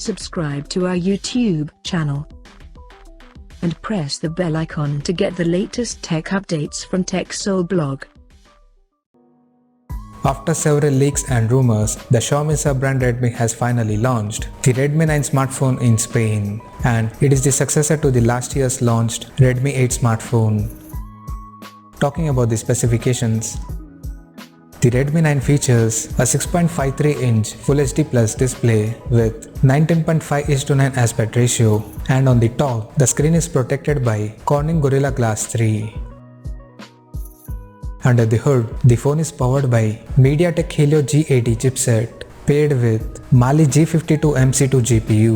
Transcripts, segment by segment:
subscribe to our YouTube channel and press the bell icon to get the latest tech updates from TechSole Blog. After several leaks and rumors, the Xiaomi sub-brand Redmi has finally launched the Redmi 9 smartphone in Spain, and it is the successor to the last year's launched Redmi 8 smartphone. Talking about the specifications, the Redmi 9 features a 6.53-inch Full HD Plus display with 19.5:9 aspect ratio, and on the top, the screen is protected by Corning Gorilla Glass 3. Under the hood, the phone is powered by MediaTek Helio G80 chipset paired with Mali G52 MC2 GPU.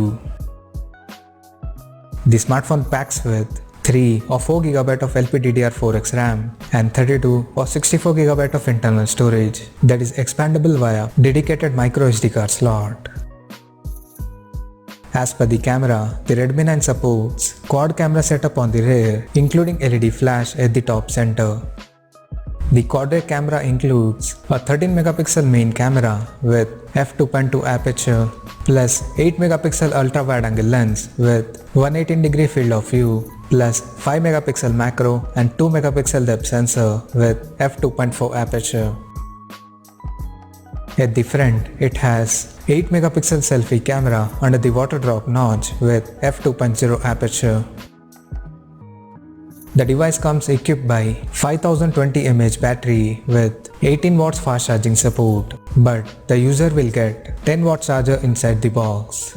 The smartphone packs with 3 or 4GB of LPDDR4X RAM and 32 or 64GB of internal storage that is expandable via dedicated microSD card slot. As per the camera, the Redmi 9 supports quad camera setup on the rear, including LED flash at the top center. The quad rear camera includes a 13MP main camera with f2.2 aperture plus 8MP ultra wide angle lens with 118° field of view plus 5MP macro and 2MP depth sensor with f2.4 aperture. At the front, it has 8MP selfie camera under the water drop notch with f2.0 aperture. The device comes equipped by 5020 mAh battery with 18 watts fast charging support, but the user will get 10 watt charger inside the box.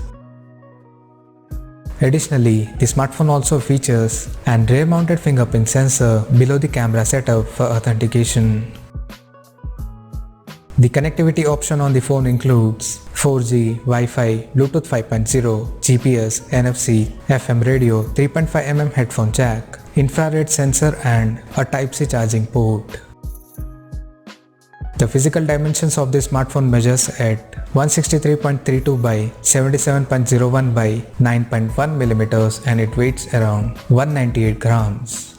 Additionally, the smartphone also features an rear mounted fingerprint sensor below the camera setup for authentication. The connectivity option on the phone includes 4G, Wi-Fi, Bluetooth 5.0, GPS, NFC, FM radio, 3.5mm headphone jack, infrared sensor and a Type-C charging port. The physical dimensions of this smartphone measures at 163.32 by 77.01 by 9.1mm and it weighs around 198 grams.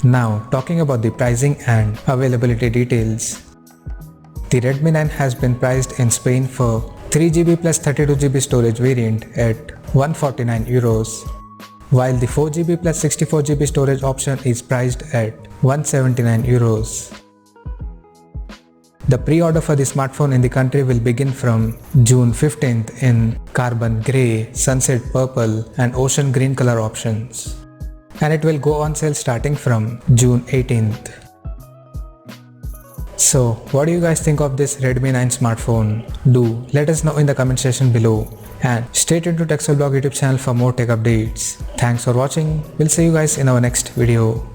Now talking about the pricing and availability details. The Redmi 9 has been priced in Spain for 3GB plus 32GB storage variant at €149, while the 4GB plus 64GB storage option is priced at €179. The pre-order for the smartphone in the country will begin from June 15th in carbon grey, sunset purple and ocean green color options, and it will go on sale starting from June 18th. So what do you guys think of this Redmi 9 smartphone? Do let us know in the comment section below, and stay tuned to TechSole Blog YouTube channel for more tech updates. Thanks for watching. We'll see you guys in our next video.